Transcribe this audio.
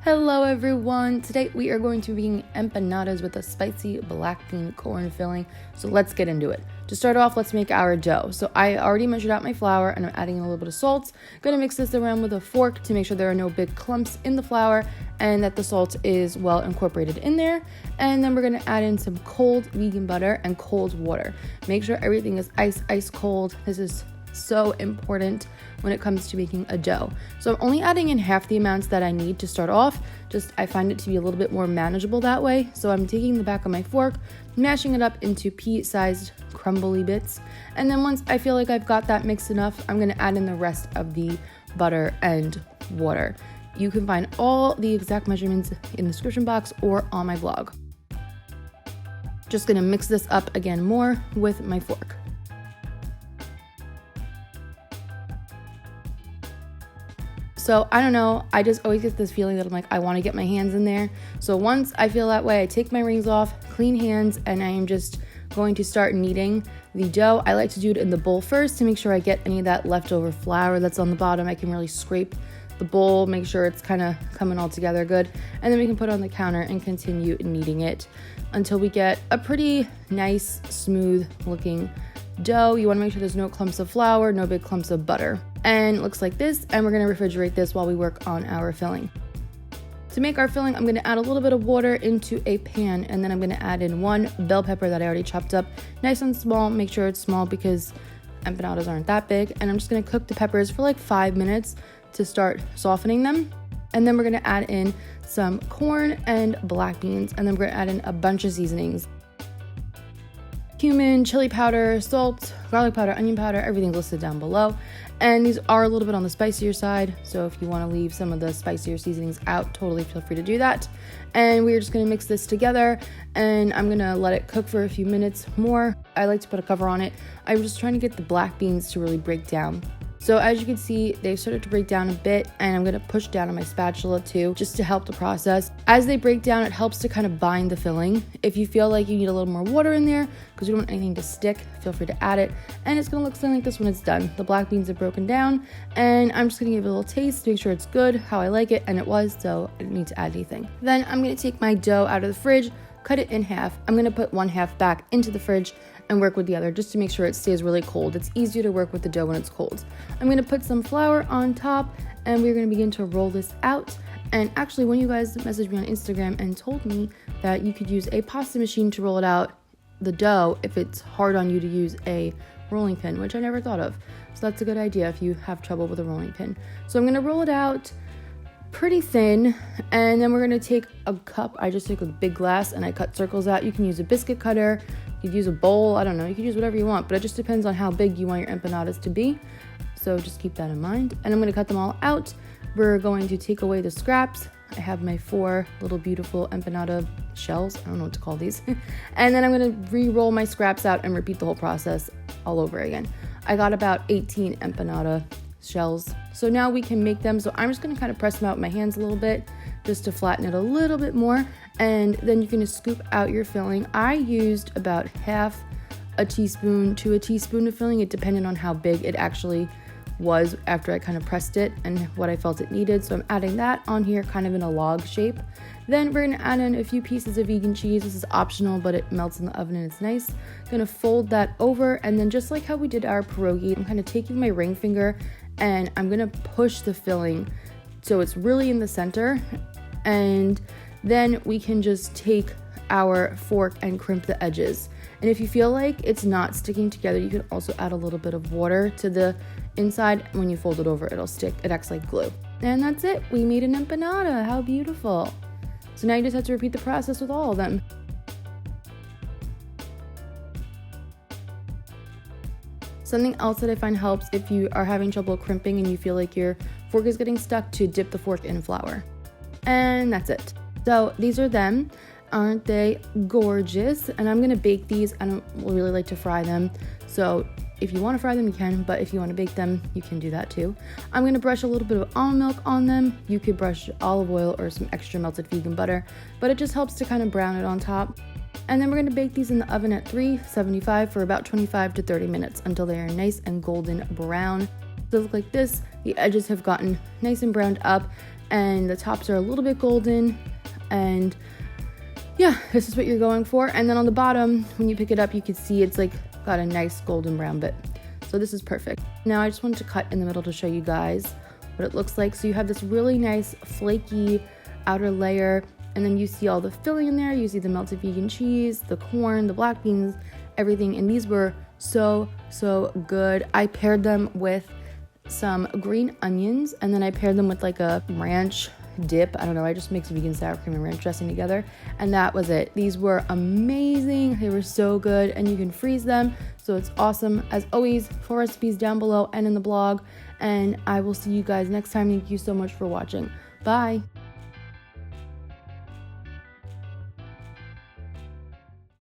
Hello everyone! Today we are going to be making empanadas with a spicy black bean corn filling, so let's get into it. To start off, let's make our dough. So I already measured out my flour and I'm adding a little bit of salt. Gonna mix this around with a fork to make sure there are no big clumps in the flour and that the salt is well incorporated in there. And then we're gonna add in some cold vegan butter and cold water. Make sure everything is ice cold. This is so important when it comes to making a dough. So I'm only adding in half the amounts that I need to start off. I find it to be a little bit more manageable that way. So I'm taking the back of my fork, mashing it up into pea-sized crumbly bits. And then once I feel like I've got that mixed enough, I'm gonna add in the rest of the butter and water. You can find all the exact measurements in the description box or on my blog. Just gonna mix this up again more with my fork. So I don't know, I just always get this feeling that I'm like, I want to get my hands in there. So once I feel that way, I take my rings off, clean hands, and I am just going to start kneading the dough. I like to do it in the bowl first to make sure I get any of that leftover flour that's on the bottom. I can really scrape the bowl, make sure it's kind of coming all together good. And then we can put it on the counter and continue kneading it until we get a pretty nice, smooth looking dough. You want to make sure there's no clumps of flour, no big clumps of butter. And it looks like this, and we're going to refrigerate this while we work on our filling. To make our filling, I'm going to add a little bit of water into a pan, and then I'm going to add in one bell pepper that I already chopped up nice and small. Make sure it's small because empanadas aren't that big. And I'm just going to cook the peppers for like 5 minutes to start softening them. And then we're going to add in some corn and black beans, and then we're going to add in a bunch of seasonings. Cumin, chili powder, salt, garlic powder, onion powder, everything's listed down below. And these are a little bit on the spicier side, so if you want to leave some of the spicier seasonings out, totally feel free to do that. And we're just going to mix this together, and I'm going to let it cook for a few minutes more. I like to put a cover on it. I'm just trying to get the black beans to really break down. So as you can see, they've started to break down a bit, and I'm going to push down on my spatula too, just to help the process. As they break down, it helps to kind of bind the filling. If you feel like you need a little more water in there, because you don't want anything to stick, feel free to add it. And it's going to look something like this when it's done. The black beans are broken down, and I'm just going to give it a little taste to make sure it's good, how I like it, and it was, so I didn't need to add anything. Then I'm going to take my dough out of the fridge, cut it in half. I'm going to put one half back into the fridge and work with the other just to make sure it stays really cold. It's easier to work with the dough when it's cold. I'm going to put some flour on top, and we're going to begin to roll this out. And actually, when you guys messaged me on Instagram and told me that you could use a pasta machine to roll it out, the dough, if it's hard on you to use a rolling pin, which I never thought of. So that's a good idea if you have trouble with a rolling pin. So I'm going to roll it out pretty thin, and then we're going to take a cup. I just take a big glass and I cut circles out. You can use a biscuit cutter, you could use a bowl, I don't know, you could use whatever you want, but it just depends on how big you want your empanadas to be. So just keep that in mind. And I'm going to cut them all out. We're going to take away the scraps. I have my 4 little beautiful empanada shells. I don't know what to call these. And then I'm going to re-roll my scraps out and repeat the whole process all over again. I got about 18 empanada shells. So now we can make them. So I'm just going to kind of press them out with my hands a little bit just to flatten it a little bit more. And then you can just scoop out your filling. I used about half a teaspoon to a teaspoon of filling. It depended on how big it actually was after I kind of pressed it and what I felt it needed. So I'm adding that on here kind of in a log shape. Then we're going to add in a few pieces of vegan cheese. This is optional, but it melts in the oven and it's nice. Going to fold that over, and then just like how we did our pierogi, I'm kind of taking my ring finger and I'm going to push the filling so it's really in the center. And then we can just take our fork and crimp the edges. And if you feel like it's not sticking together, you can also add a little bit of water to the inside. When you fold it over, it'll stick. It acts like glue. And that's it. We made an empanada. How beautiful. So now you just have to repeat the process with all of them. Something else that I find helps if you are having trouble crimping and you feel like your fork is getting stuck, to dip the fork in flour. And that's it. So these are them. Aren't they gorgeous? And I'm going to bake these. I don't really like to fry them. So if you want to fry them, you can. But if you want to bake them, you can do that too. I'm going to brush a little bit of almond milk on them. You could brush olive oil or some extra melted vegan butter. But it just helps to kind of brown it on top. And then we're going to bake these in the oven at 375 for about 25 to 30 minutes until they are nice and golden brown. They look like this. The edges have gotten nice and browned up. and the tops are a little bit golden, and yeah, this is what you're going for. And then on the bottom, when you pick it up, you can see it's like got a nice golden brown bit. So this is perfect. Now I just wanted to cut in the middle to show you guys what it looks like. So you have this really nice flaky outer layer, and then you see all the filling in there. You see the melted vegan cheese, the corn, the black beans, everything. And these were so good. I paired them with some green onions, and then I paired them with like a ranch dip. I don't know, I just mixed vegan sour cream and ranch dressing together, and that was it. These were amazing. They were so good, and you can freeze them, so it's awesome. As always, full recipes down below and in the blog, and I will see you guys next time. Thank you so much for watching. Bye.